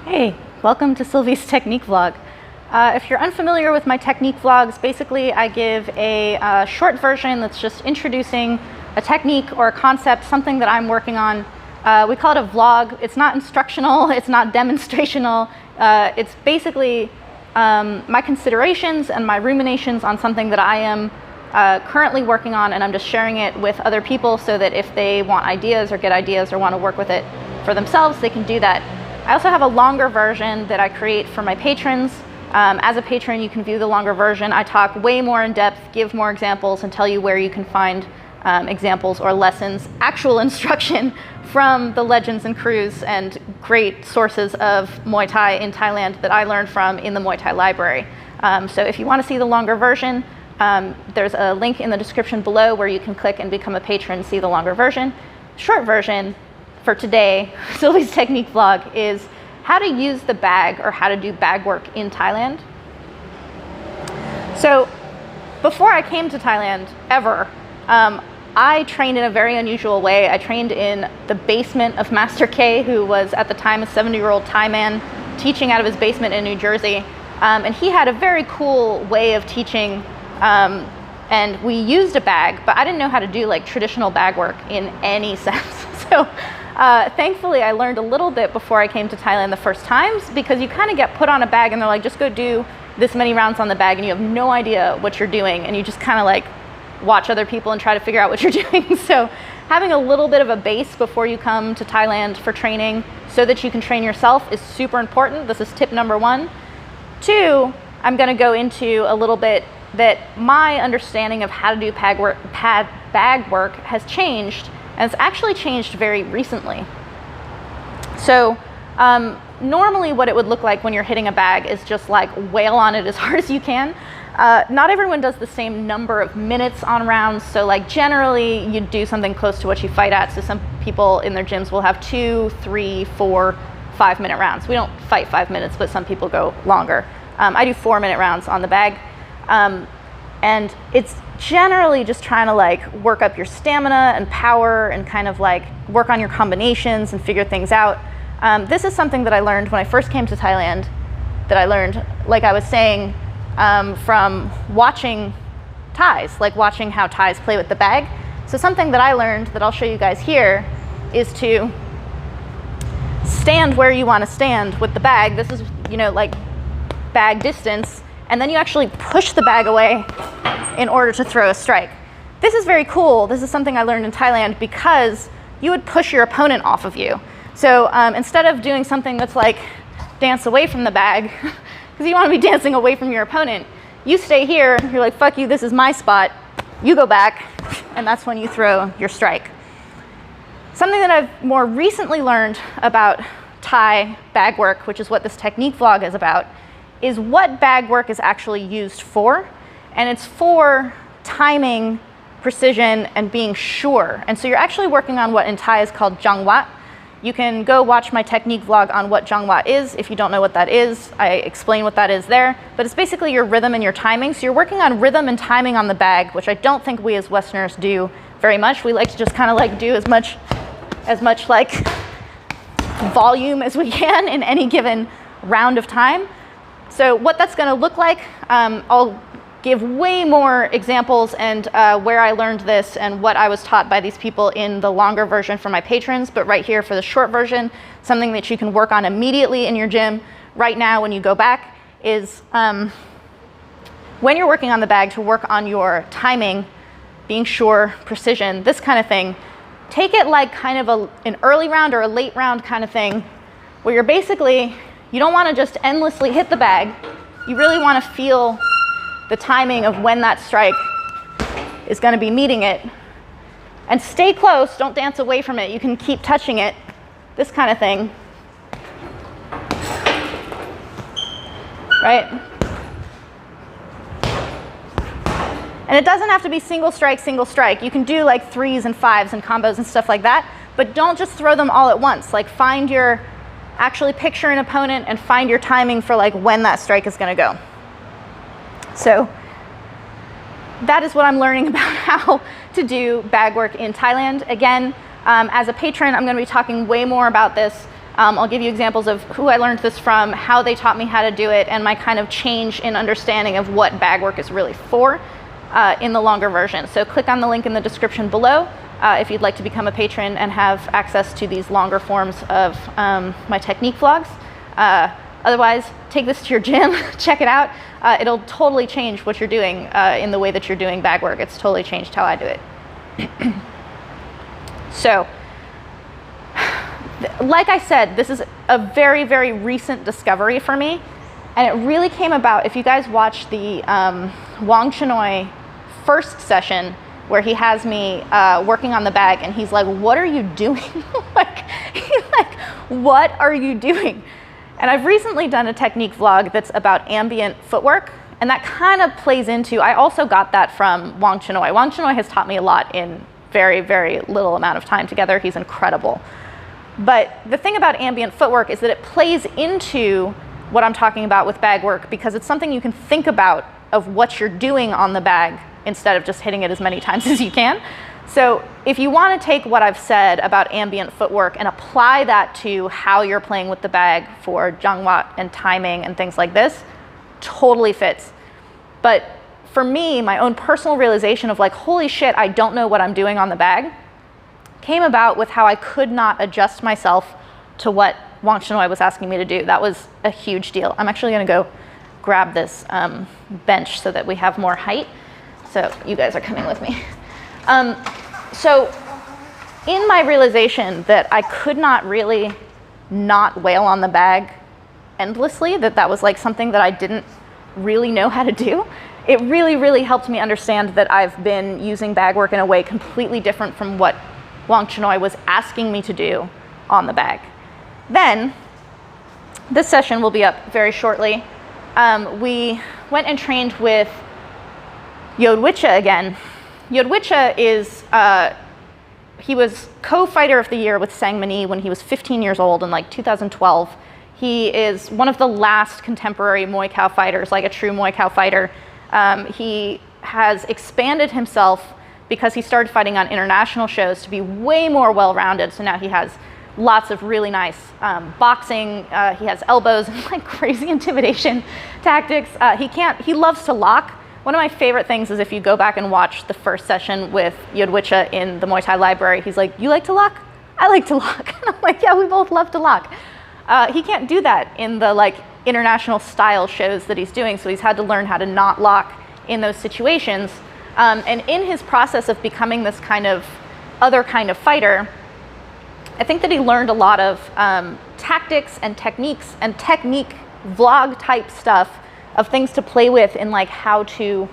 Hey, welcome to Sylvie's technique vlog. If you're unfamiliar with my technique vlogs, basically I give a short version that's just introducing a technique or a concept, something that I'm working on. We call it a vlog. It's not instructional, it's not demonstrational. It's basically my considerations and my ruminations on something that I am currently working on, and I'm just sharing it with other people so that if they want ideas or get ideas or want to work with it for themselves, they can do that. I also have a longer version that I create for my patrons. As a patron, you can view the longer version. I talk way more in depth, give more examples, and tell you where you can find examples or lessons, actual instruction from the legends and crews and great sources of Muay Thai in Thailand that I learned from in the Muay Thai library. So if you want to see the longer version, there's a link in the description below where you can click and become a patron and see the longer version. Short version for today, Sylvie's technique vlog, is how to use the bag or how to do bag work in Thailand. So before I came to Thailand ever, I trained in a very unusual way. I trained in the basement of Master K, who was at the time a 70-year-old Thai man teaching out of his basement in New Jersey. And he had a very cool way of teaching, and we used a bag, but I didn't know how to do like traditional bag work in any sense. So thankfully I learned a little bit before I came to Thailand the first times, because you kind of get put on a bag and they're like, just go do this many rounds on the bag, and you have no idea what you're doing, and you just kind of like watch other people and try to figure out what you're doing. So having a little bit of a base before you come to Thailand for training so that you can train yourself is super important. This is tip number 1. 2, I'm going to go into a little bit that my understanding of how to do bag work has changed, and it's actually changed very recently. So normally what it would look like when you're hitting a bag is just like wail on it as hard as you can. Not everyone does the same number of minutes on rounds, so like generally you do something close to what you fight at. So some people in their gyms will have 2, 3, 4, 5-minute rounds. We don't fight 5 minutes, but some people go longer. I do 4-minute rounds on the bag. And it's generally just trying to like work up your stamina and power and kind of like work on your combinations and figure things out. This is something that I learned when I first came to Thailand, that I learned, like I was saying, from watching Thais, like watching how Thais play with the bag. So something that I learned that I'll show you guys here is to stand where you want to stand with the bag. This is, you know, like bag distance, and then you actually push the bag away in order to throw a strike. This is very cool. This is something I learned in Thailand because you would push your opponent off of you. So instead of doing something that's like dance away from the bag, because you want to be dancing away from your opponent, you stay here, you're like, fuck you, this is my spot. You go back, and that's when you throw your strike. Something that I've more recently learned about Thai bag work, which is what this technique vlog is about, is what bag work is actually used for. And it's for timing, precision, and being sure. And so you're actually working on what in Thai is called jangwa. You can go watch my technique vlog on what jangwa is. If you don't know what that is, I explain what that is there. But it's basically your rhythm and your timing. So you're working on rhythm and timing on the bag, which I don't think we as Westerners do very much. We like to just kind of like do as much like volume as we can in any given round of time. So what that's going to look like, I'll give way more examples and where I learned this and what I was taught by these people in the longer version for my patrons. But right here for the short version, something that you can work on immediately in your gym right now when you go back is when you're working on the bag, to work on your timing, being sure, precision, this kind of thing. Take it like kind of an early round or a late round kind of thing, where you're basically, you don't want to just endlessly hit the bag. You really want to feel the timing of when that strike is going to be meeting it. And stay close, don't dance away from it. You can keep touching it, this kind of thing. Right? And it doesn't have to be single strike, single strike. You can do like 3s and 5s and combos and stuff like that, but don't just throw them all at once. Like actually picture an opponent and find your timing for like when that strike is going to go. So that is what I'm learning about how to do bag work in Thailand. Again, as a patron, I'm going to be talking way more about this I'll give you examples of who I learned this from, how they taught me how to do it, and my kind of change in understanding of what bagwork is really for in the longer version. So click on the link in the description below if you'd like to become a patron and have access to these longer forms of my technique vlogs. Otherwise, take this to your gym, check it out. It'll totally change what you're doing in the way that you're doing bagwork. It's totally changed how I do it. So, like I said, this is a very, very recent discovery for me. And it really came about, if you guys watch the Wang Chinoy first session, where he has me working on the bag, and he's like, what are you doing? He's like, what are you doing? And I've recently done a technique vlog that's about ambient footwork, and that kind of plays into, I also got that from Wang Chinoy. Wang Chinoy has taught me a lot in very, very little amount of time together. He's incredible. But the thing about ambient footwork is that it plays into what I'm talking about with bagwork, because it's something you can think about of what you're doing on the bag instead of just hitting it as many times as you can. So if you want to take what I've said about ambient footwork and apply that to how you're playing with the bag for jangwa and timing and things like this, totally fits. But for me, my own personal realization of like, holy shit, I don't know what I'm doing on the bag, came about with how I could not adjust myself to what Wang Chinoy was asking me to do. That was a huge deal. I'm actually going to go grab this bench so that we have more height. So you guys are coming with me. So in my realization that I could not really not wail on the bag endlessly, that was like something that I didn't really know how to do, it really, really helped me understand that I've been using bagwork in a way completely different from what Wang Chinoy was asking me to do on the bag. Then, this session will be up very shortly. We went and trained with Duuglas-Ittu again. Duuglas-Ittu is, he was co-fighter of the year with Sang Mani when he was 15 years old in like 2012. He is one of the last contemporary Muay Thai fighters, like a true Muay Thai fighter. He has expanded himself because he started fighting on international shows to be way more well-rounded. So now he has lots of really nice boxing. He has elbows and like crazy intimidation tactics. He loves to lock. One of my favorite things is if you go back and watch the first session with Duuglas-Ittu in the Muay Thai library, he's like, you like to lock? I like to lock. And I'm like, yeah, we both love to lock. He can't do that in the like international style shows that he's doing, so he's had to learn how to not lock in those situations. And in his process of becoming this kind of other kind of fighter, I think that he learned a lot of tactics and techniques and technique vlog type stuff of things to play with in like how to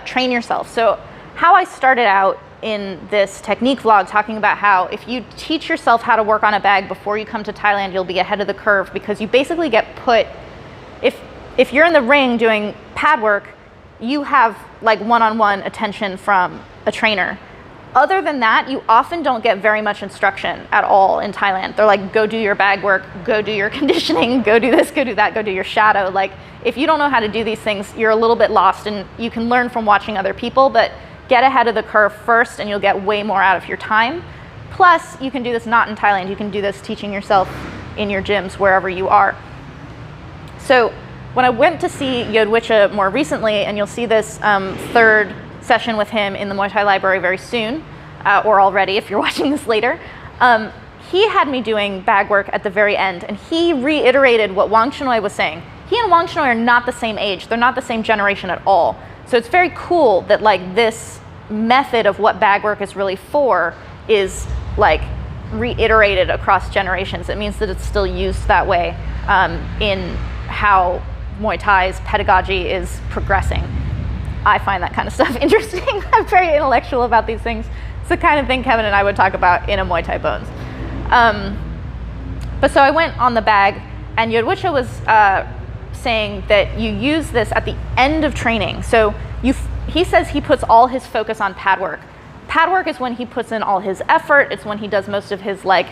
train yourself. So how I started out in this technique vlog talking about how if you teach yourself how to work on a bag before you come to Thailand, you'll be ahead of the curve, because you basically get put, if you're in the ring doing pad work, you have like one-on-one attention from a trainer. Other than that, you often don't get very much instruction at all in Thailand. They're like, go do your bag work, go do your conditioning, go do this, go do that, go do your shadow. Like, if you don't know how to do these things, you're a little bit lost, and you can learn from watching other people, but get ahead of the curve first and you'll get way more out of your time. Plus, you can do this not in Thailand. You can do this teaching yourself in your gyms, wherever you are. So when I went to see Duuglas-Ittu more recently, and you'll see this third session with him in the Muay Thai library very soon, or already if you're watching this later, he had me doing bag work at the very end, and he reiterated what Wang Chinoy was saying. He and Wang Chinoy are not the same age. They're not the same generation at all. So it's very cool that like this method of what bag work is really for is like reiterated across generations. It means that it's still used that way in how Muay Thai's pedagogy is progressing. I find that kind of stuff interesting. I'm very intellectual about these things. It's the kind of thing Kevin and I would talk about in a Muay Thai Bones. But so I went on the bag, and Duuglas-Ittu was saying that you use this at the end of training. So he says he puts all his focus on pad work. Pad work is when he puts in all his effort. It's when he does most of his like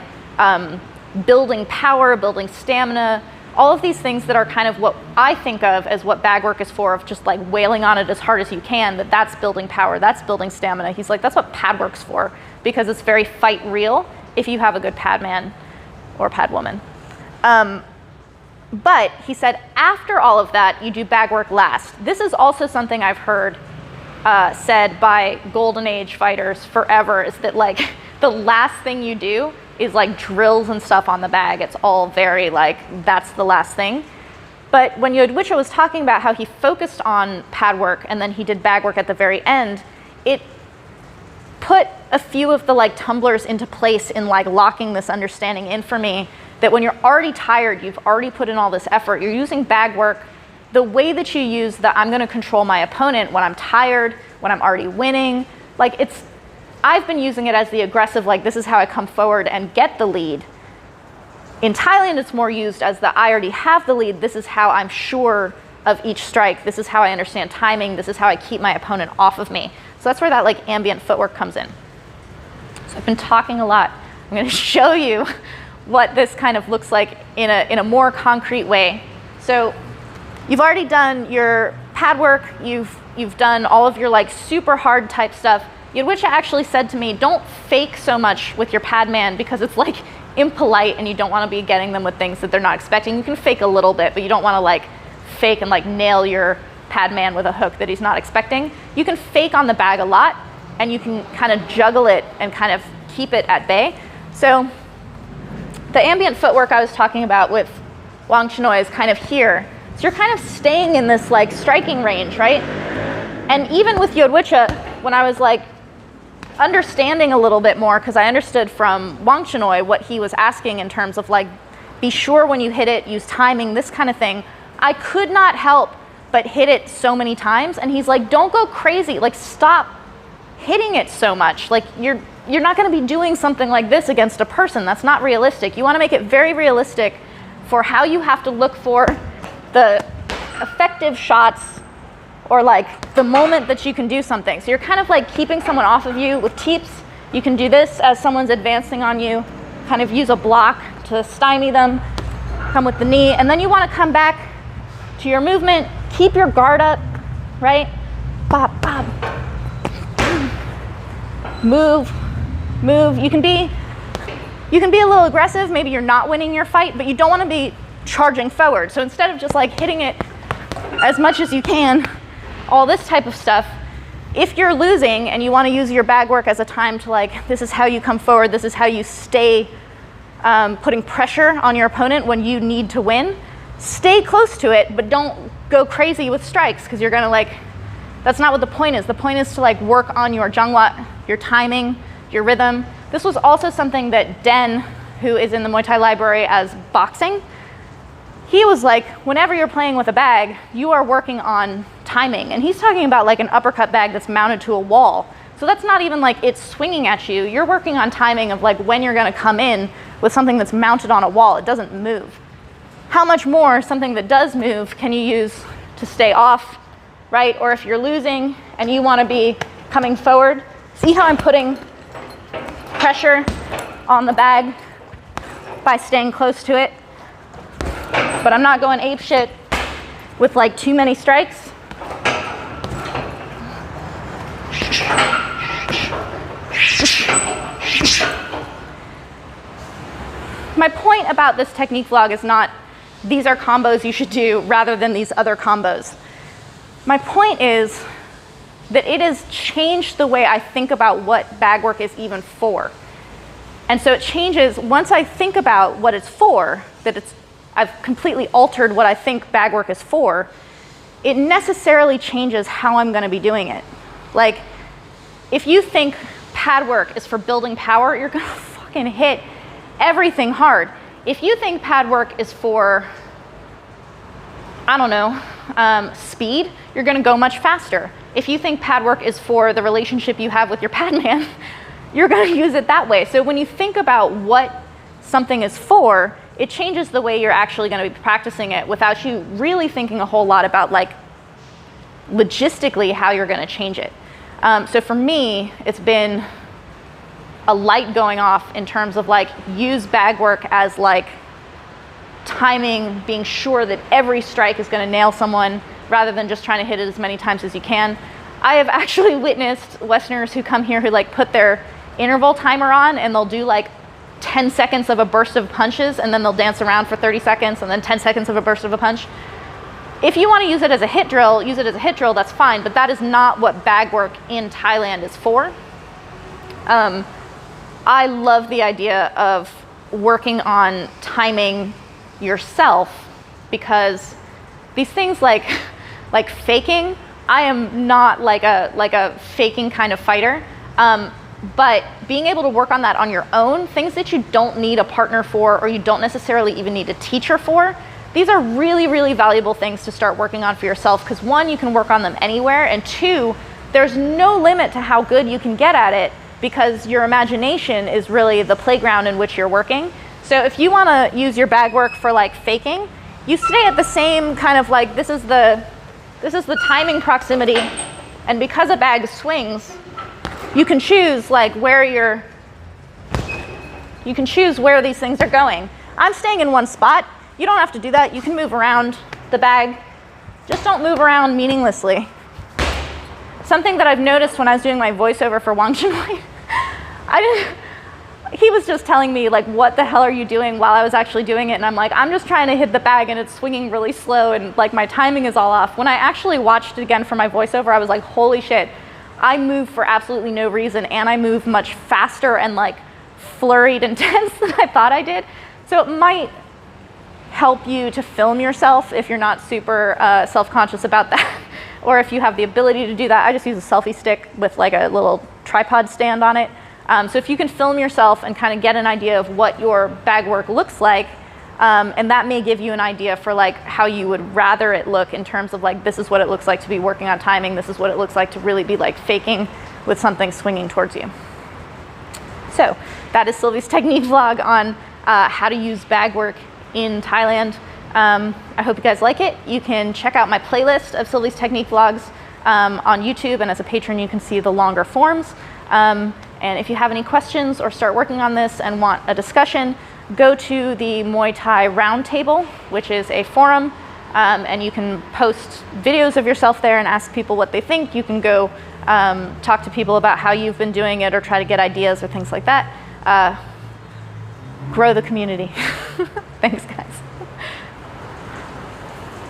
building power, building stamina, all of these things that are kind of what I think of as what bag work is for, of just like wailing on it as hard as you can, that's building power, that's building stamina. He's like, that's what pad work's for, because it's very fight real if you have a good pad man or pad woman. But he said after all of that, you do bag work last. This is also something I've heard said by golden age fighters forever, is that like the last thing you do is like drills and stuff on the bag. It's all very like, that's the last thing. But when Duuglas-Ittu was talking about how he focused on pad work and then he did bag work at the very end, it put a few of the like tumblers into place in like locking this understanding in for me, that when you're already tired, you've already put in all this effort, you're using bag work the way that you use the I'm going to control my opponent when I'm tired, when I'm already winning. Like I've been using it as the aggressive, like this is how I come forward and get the lead. In Thailand, it's more used as the I already have the lead, this is how I'm sure of each strike, this is how I understand timing, this is how I keep my opponent off of me. So that's where that like ambient footwork comes in. So I've been talking a lot. I'm going to show you what this kind of looks like in a more concrete way. So you've already done your pad work, you've done all of your like super hard type stuff. Duuglas-Ittu actually said to me, don't fake so much with your pad man because it's like impolite and you don't want to be getting them with things that they're not expecting. You can fake a little bit, but you don't want to like fake and like nail your pad man with a hook that he's not expecting. You can fake on the bag a lot and you can kind of juggle it and kind of keep it at bay. So the ambient footwork I was talking about with Wang Chinoi is kind of here. So you're kind of staying in this like striking range, right? And even with Duuglas-Ittu, when I was like understanding a little bit more, because I understood from Wang Chinoi what he was asking in terms of like, be sure when you hit it, use timing, this kind of thing, I could not help but hit it so many times. And he's like, don't go crazy, like stop hitting it so much. Like you're not going to be doing something like this against a person. That's not realistic. You want to make it very realistic for how you have to look for the effective shots or like the moment that you can do something. So you're kind of like keeping someone off of you with teeps. You can do this as someone's advancing on you, kind of use a block to stymie them, come with the knee, and then you want to come back to your movement, keep your guard up, right? Bop, bop. Move, move. You can be a little aggressive. Maybe you're not winning your fight, but you don't want to be charging forward. So instead of just like hitting it as much as you can, all this type of stuff, if you're losing and you want to use your bag work as a time to like, this is how you come forward, this is how you stay putting pressure on your opponent when you need to win, stay close to it, but don't go crazy with strikes, because you're going to like, that's not what the point is. The point is to like work on your jungwat, your timing, your rhythm. This was also something that Den, who is in the Muay Thai library as boxing, he was like, whenever you're playing with a bag, you are working on timing. And he's talking about like an uppercut bag that's mounted to a wall. So that's not even like it's swinging at you. You're working on timing of like when you're going to come in with something that's mounted on a wall. It doesn't move. How much more something that does move can you use to stay off, right? Or if you're losing and you want to be coming forward, see how I'm putting pressure on the bag by staying close to it? But I'm not going ape shit with like too many strikes. My point about this technique vlog is not these are combos you should do rather than these other combos. My point is that it has changed the way I think about what bag work is even for. And so it changes once I think about what it's for, that I've completely altered what I think bag work is for, it necessarily changes how I'm going to be doing it. Like, if you think pad work is for building power, you're going to fucking hit everything hard. If you think pad work is for, I don't know, speed, you're going to go much faster. If you think pad work is for the relationship you have with your pad man, you're going to use it that way. So when you think about what something is for, it changes the way you're actually going to be practicing it without you really thinking a whole lot about like logistically how you're going to change it. So for me, it's been a light going off in terms of like use bag work as like timing, being sure that every strike is going to nail someone rather than just trying to hit it as many times as you can. I have actually witnessed Westerners who come here who like put their interval timer on and they'll do like 10 seconds of a burst of punches, and then they'll dance around for 30 seconds, and then 10 seconds of a burst of a punch. If you want to use it as a hit drill, use it as a hit drill, that's fine, but that is not what bag work in Thailand is for. I love the idea of working on timing yourself, because these things like faking, I am not like a faking kind of fighter, but being able to work on that on your own, things that you don't need a partner for, or you don't necessarily even need a teacher for, these are really, really valuable things to start working on for yourself, because one, you can work on them anywhere, and two, there's no limit to how good you can get at it, because your imagination is really the playground in which you're working. So if you want to use your bag work for like faking, you stay at the same kind of like, this is the timing proximity, and because a bag swings, you can choose like you can choose where these things are going. I'm staying in one spot. You don't have to do that. You can move around the bag. Just don't move around meaninglessly. Something that I've noticed when I was doing my voiceover for Wang Chenwei, he was just telling me like, what the hell are you doing, while I was actually doing it, and I'm like, I'm just trying to hit the bag and it's swinging really slow and like my timing is all off. When I actually watched it again for my voiceover, I was like, holy shit, I move for absolutely no reason, and I move much faster and like flurried and tense than I thought I did. So it might help you to film yourself if you're not super self-conscious about that. Or if you have the ability to do that. I just use a selfie stick with like a little tripod stand on it. So if you can film yourself and kind of get an idea of what your bag work looks like, and that may give you an idea for like how you would rather it look, in terms of like, this is what it looks like to be working on timing, this is what it looks like to really be like faking with something swinging towards you. So that is Sylvie's technique vlog on how to use bag work in Thailand. I hope you guys like it. You can check out my playlist of Sylvie's technique vlogs on YouTube, and as a patron you can see the longer forms. And if you have any questions or start working on this and want a discussion, go to the Muay Thai Roundtable, which is a forum, and you can post videos of yourself there and ask people what they think. You can go talk to people about how you've been doing it, or try to get ideas or things like that. Grow the community. Thanks, guys.